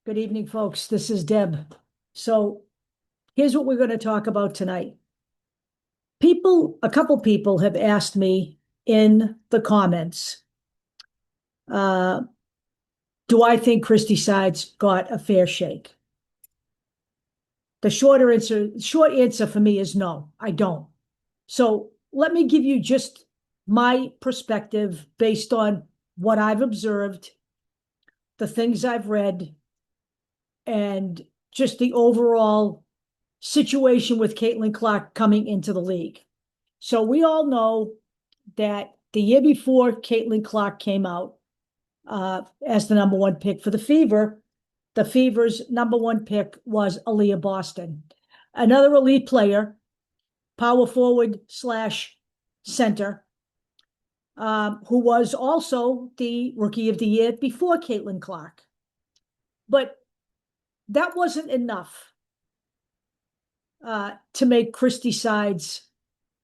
Good evening, folks. This is Deb. So here's what we're going to talk about tonight. A couple people have asked me in the comments, uh, do I think Christie Sides got a fair shake? The short answer for me is no, I don't. So let me give you just my perspective based on what I've observed, the things I've read, and just the overall situation with Caitlin Clark coming into the league. So we all know that the year before Caitlin Clark came out as the number one pick for the Fever, the Fever's number one pick was Aaliyah Boston, another elite player, power forward slash center, who was also the rookie of the year before Caitlin Clark. But that wasn't enough to make Christie Sides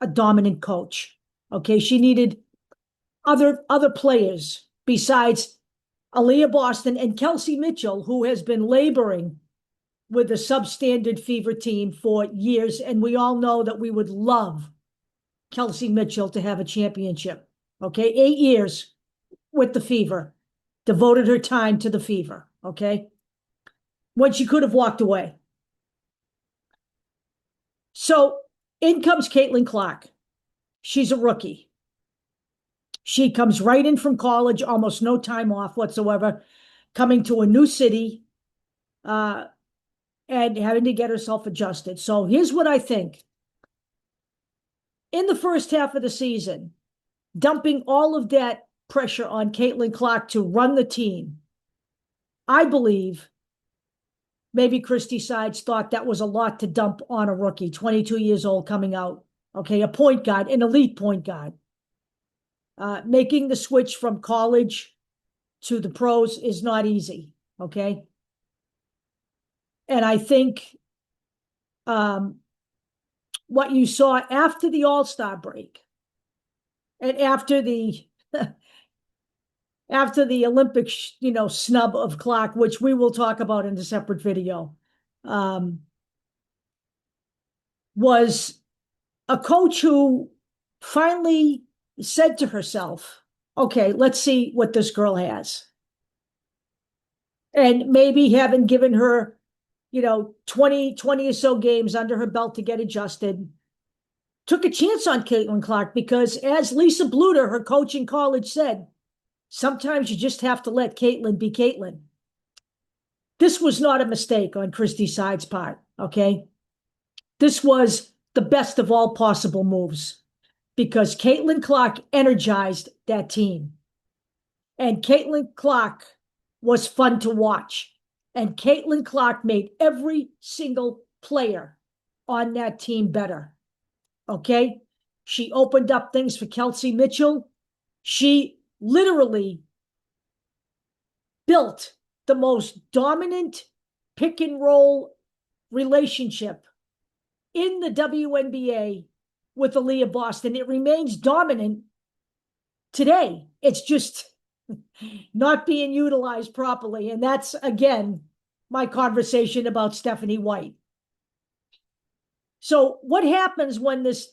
a dominant coach. Okay, she needed other players besides Aaliyah Boston and Kelsey Mitchell, who has been laboring with the substandard Fever team for years, and we all know that we would love Kelsey Mitchell to have a championship. Okay, 8 years with the Fever, devoted her time to the Fever. Okay, when she could have walked away. So in comes Caitlin Clark. She's a rookie. She comes right in from college, almost no time off whatsoever, coming to a new city and having to get herself adjusted. So here's what I think. In the first half of the season, dumping all of that pressure on Caitlin Clark to run the team, I believe maybe Christie Sides thought that was a lot to dump on a rookie, 22 years old, coming out. Okay, a point guard, an elite point guard. Making the switch from college to the pros is not easy, okay? And I think what you saw after the All-Star break and after the after the Olympic, snub of Clark, which we will talk about in a separate video, was a coach who finally said to herself, okay, let's see what this girl has. And maybe having given her, 20 or so games under her belt to get adjusted, took a chance on Caitlin Clark because, as Lisa Bluter, her coach in college, said, sometimes you just have to let Caitlin be Caitlin. This was not a mistake on Christie Sides' part, okay? This was the best of all possible moves because Caitlin Clark energized that team. And Caitlin Clark was fun to watch. And Caitlin Clark made every single player on that team better. Okay? She opened up things for Kelsey Mitchell. She literally built the most dominant pick and roll relationship in the WNBA with Aaliyah Boston. It remains dominant today. It's just not being utilized properly. And that's, again, my conversation about Stephanie White. So what happens when this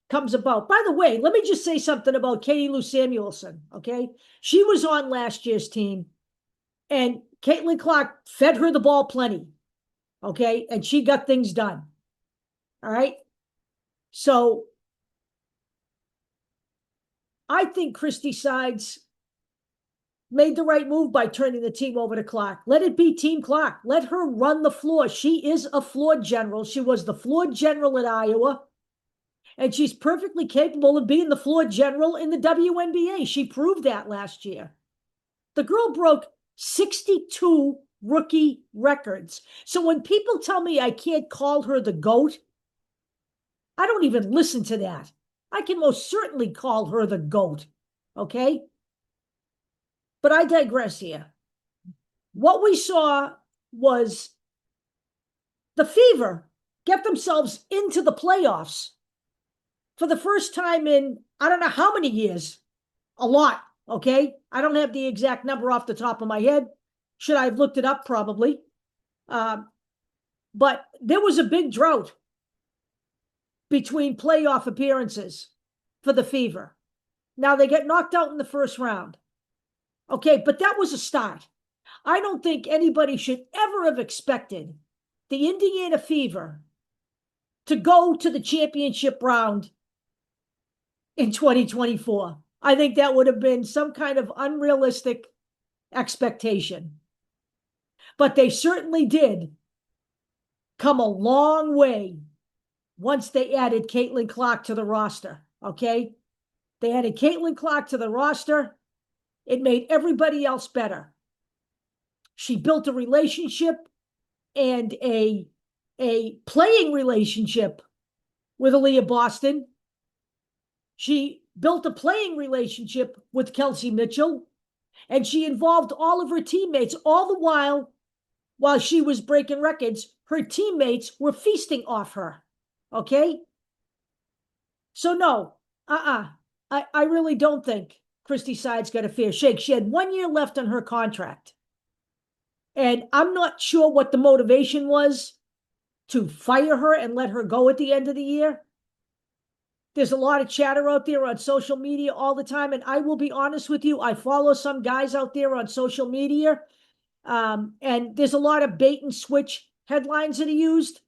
comes about? By the way, let me just say something about Katie Lou Samuelson, okay? She was on last year's team, and Caitlin Clark fed her the ball plenty, okay? And she got things done, all right? So I think Christie Sides made the right move by turning the team over to Clark. Let it be Team Clark. Let her run the floor. She is a floor general. She was the floor general at Iowa, and she's perfectly capable of being the floor general in the WNBA. She proved that last year. The girl broke 62 rookie records. So when people tell me I can't call her the GOAT, I don't even listen to that. I can most certainly call her the GOAT, okay? But I digress here. What we saw was the Fever get themselves into the playoffs for the first time in I don't know how many years. A lot, okay? I don't have the exact number off the top of my head. Should I have looked it up? Probably. But there was a big drought between playoff appearances for the Fever. Now they get knocked out in the first round. Okay, but that was a start. I don't think anybody should ever have expected the Indiana Fever to go to the championship round in 2024. I think that would have been some kind of unrealistic expectation. But they certainly did come a long way once they added Caitlin Clark to the roster, okay? They added Caitlin Clark to the roster. It made everybody else better. She built a relationship and a playing relationship with Aaliyah Boston. She built a playing relationship with Kelsey Mitchell, and she involved all of her teammates. All the while she was breaking records, her teammates were feasting off her, okay? So no, I really don't think Christie Sides got a fair shake. She had 1 year left on her contract. And I'm not sure what the motivation was to fire her and let her go at the end of the year. There's a lot of chatter out there on social media all the time. And I will be honest with you, I follow some guys out there on social media. And there's a lot of bait and switch headlines that are used.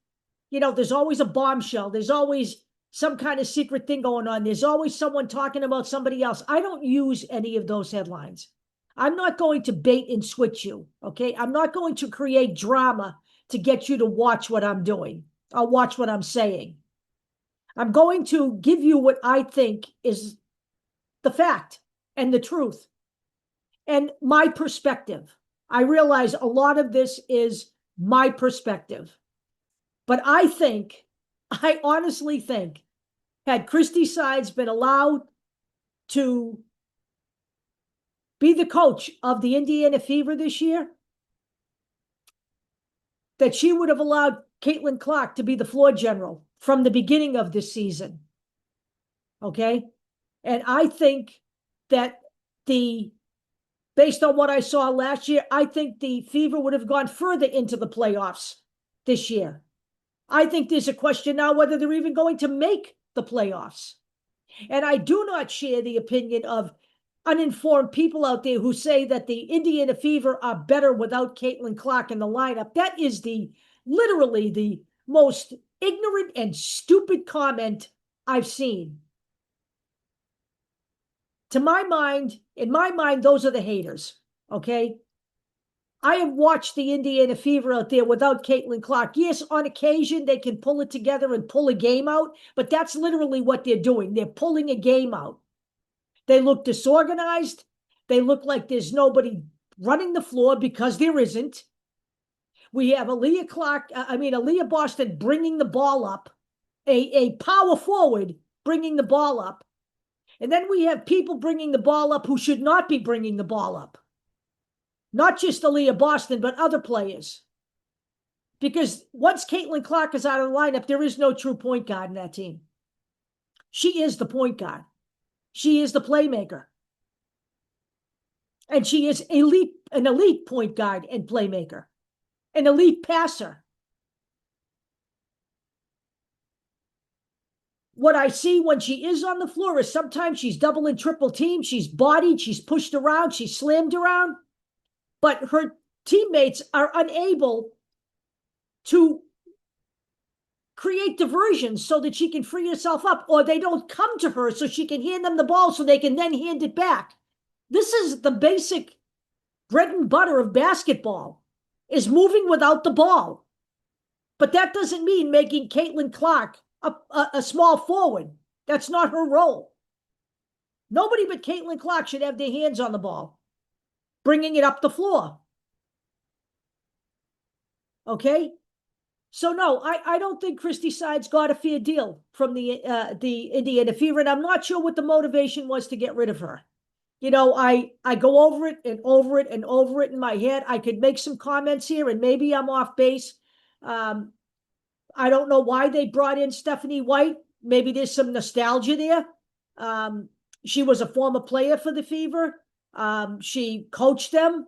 You know, there's always a bombshell. There's always some kind of secret thing going on. There's always someone talking about somebody else. I don't use any of those headlines. I'm not going to bait and switch you, okay? I'm not going to create drama to get you to watch what I'm doing or watch what I'm saying. I'm going to give you what I think is the fact and the truth and my perspective. I realize a lot of this is my perspective, but I honestly think, had Christie Sides been allowed to be the coach of the Indiana Fever this year, that she would have allowed Caitlin Clark to be the floor general from the beginning of this season. Okay? And I think that based on what I saw last year, I think the Fever would have gone further into the playoffs this year. I think there's a question now whether they're even going to make the playoffs. And I do not share the opinion of uninformed people out there who say that the Indiana Fever are better without Caitlin Clark in the lineup. That is literally the most ignorant and stupid comment I've seen. In my mind, those are the haters, okay? I have watched the Indiana Fever out there without Caitlin Clark. Yes, on occasion they can pull it together and pull a game out, but that's literally what they're doing. They're pulling a game out. They look disorganized. They look like there's nobody running the floor because there isn't. We have Aaliyah Boston bringing the ball up, a power forward bringing the ball up. And then we have people bringing the ball up who should not be bringing the ball up. Not just Aaliyah Boston, but other players. Because once Caitlin Clark is out of the lineup, there is no true point guard in that team. She is the point guard. She is the playmaker. And she is an elite point guard and playmaker. An elite passer. What I see when she is on the floor is sometimes she's double and triple teamed, she's bodied, she's pushed around, she's slammed around. But her teammates are unable to create diversions so that she can free herself up, or they don't come to her so she can hand them the ball so they can then hand it back. This is the basic bread and butter of basketball, is moving without the ball. But that doesn't mean making Caitlin Clark a small forward. That's not her role. Nobody but Caitlin Clark should have their hands on the ball, bringing it up the floor. Okay? So no, I don't think Christie Sides got a fair deal from the Indiana Fever, and I'm not sure what the motivation was to get rid of her. You know, I go over it and over it and over it in my head. I could make some comments here, and maybe I'm off base. I don't know why they brought in Stephanie White. Maybe there's some nostalgia there. She was a former player for the Fever. She coached them.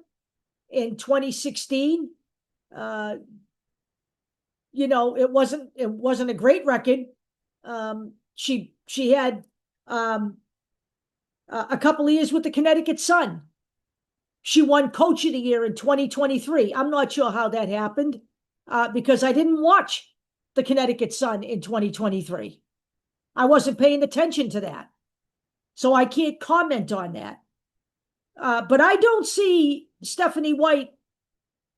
in 2016. It wasn't a great record. She had a couple of years with the Connecticut Sun. She won Coach of the Year in 2023. I'm not sure how that happened because I didn't watch the Connecticut Sun in 2023. I wasn't paying attention to that. So I can't comment on that. But I don't see Stephanie White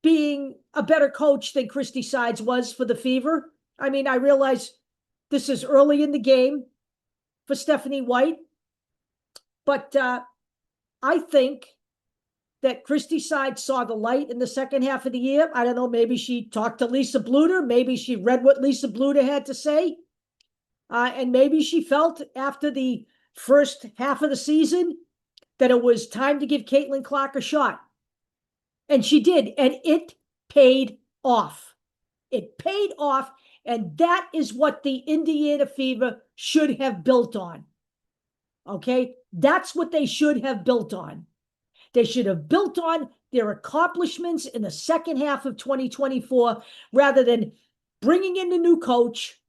being a better coach than Christie Sides was for the Fever. I mean, I realize this is early in the game for Stephanie White, but I think that Christie Sides saw the light in the second half of the year. I don't know, maybe she talked to Lisa Bluter, maybe she read what Lisa Bluter had to say, and maybe she felt after the first half of the season that it was time to give Caitlin Clark a shot. And she did, and it paid off. It paid off, and that is what the Indiana Fever should have built on. Okay? That's what they should have built on. They should have built on their accomplishments in the second half of 2024 rather than bringing in the new coach,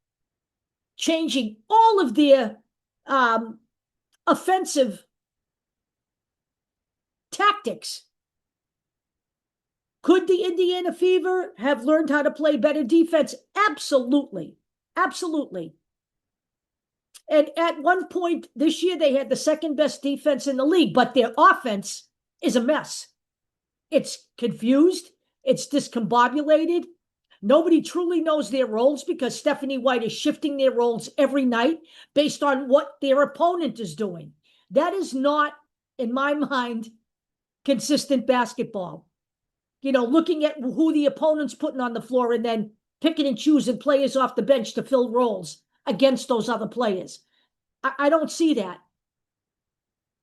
changing all of their offensive tactics. Could the Indiana Fever have learned how to play better defense? Absolutely. Absolutely. And at one point this year, they had the second best defense in the league, but their offense is a mess. It's confused. It's discombobulated. Nobody truly knows their roles because Stephanie White is shifting their roles every night based on what their opponent is doing. That is not, in my mind, consistent basketball. Looking at who the opponent's putting on the floor and then picking and choosing players off the bench to fill roles against those other players. I don't see that.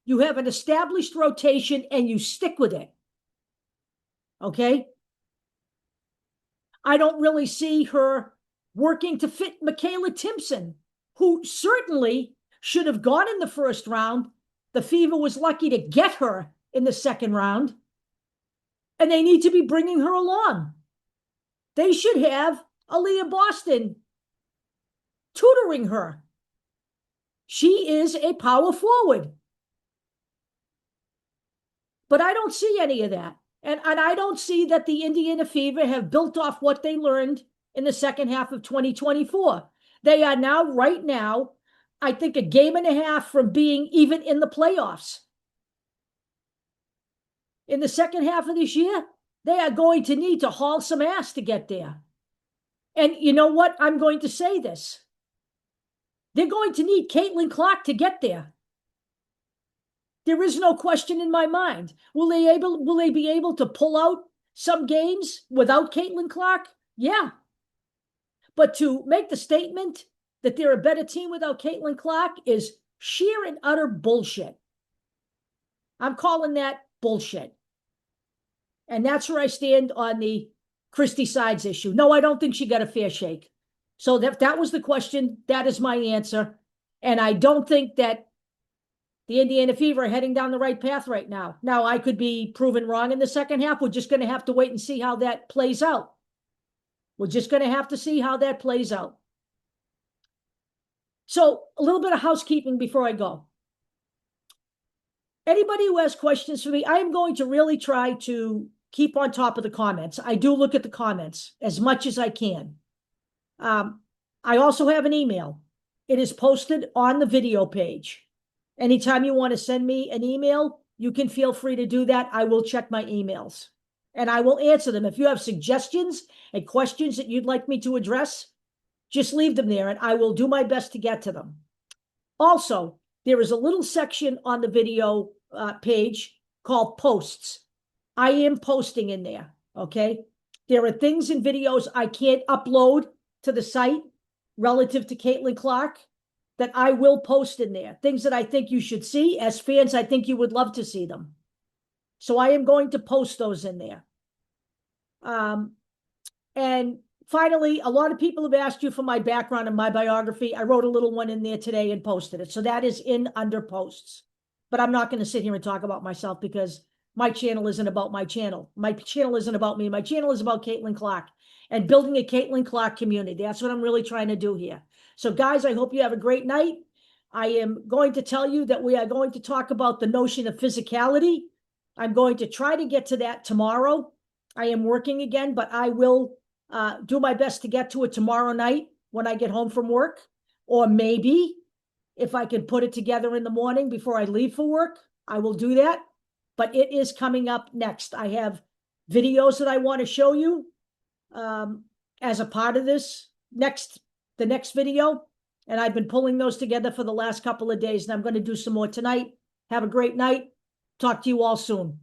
You have an established rotation and you stick with it. Okay? I don't really see her working to fit Michaela Timpson, who certainly should have gone in the first round. The Fever was lucky to get her in the second round. And they need to be bringing her along. They should have Aaliyah Boston tutoring her. She is a power forward. But I don't see any of that. And I don't see that the Indiana Fever have built off what they learned in the second half of 2024. They are now, right now, I think a game and a half from being even in the playoffs. In the second half of this year, they are going to need to haul some ass to get there. And you know what? I'm going to say this. They're going to need Caitlin Clark to get there. There is no question in my mind. Will they be able to pull out some games without Caitlin Clark? Yeah. But to make the statement that they're a better team without Caitlin Clark is sheer and utter bullshit. I'm calling that bullshit. And that's where I stand on the Christie Sides issue. No, I don't think she got a fair shake. So that was the question. That is my answer. And I don't think that the Indiana Fever are heading down the right path right now. Now, I could be proven wrong in the second half. We're just going to have to wait and see how that plays out. We're just going to have to see how that plays out. So a little bit of housekeeping before I go. Anybody who has questions for me, I am going to really try to keep on top of the comments. I do look at the comments as much as I can. I also have an email. It is posted on the video page. Anytime you want to send me an email, you can feel free to do that. I will check my emails and I will answer them. If you have suggestions and questions that you'd like me to address, just leave them there and I will do my best to get to them. Also, there is a little section on the video page called posts. I am posting in there, okay? There are things in videos I can't upload to the site relative to Caitlin Clark that I will post in there. Things that I think you should see. As fans, I think you would love to see them. So I am going to post those in there. And finally, a lot of people have asked you for my background and my biography. I wrote a little one in there today and posted it. So that is in under posts. But I'm not going to sit here and talk about myself because my channel isn't about my channel. My channel isn't about me. My channel is about Caitlin Clark and building a Caitlin Clark community. That's what I'm really trying to do here. So guys, I hope you have a great night. I am going to tell you that we are going to talk about the notion of physicality. I'm going to try to get to that tomorrow. I am working again, but I will do my best to get to it tomorrow night when I get home from work, or maybe if I can put it together in the morning before I leave for work, I will do that. But it is coming up next. I have videos that I want to show you as a part of this the next video. And I've been pulling those together for the last couple of days, and I'm going to do some more tonight. Have a great night. Talk to you all soon.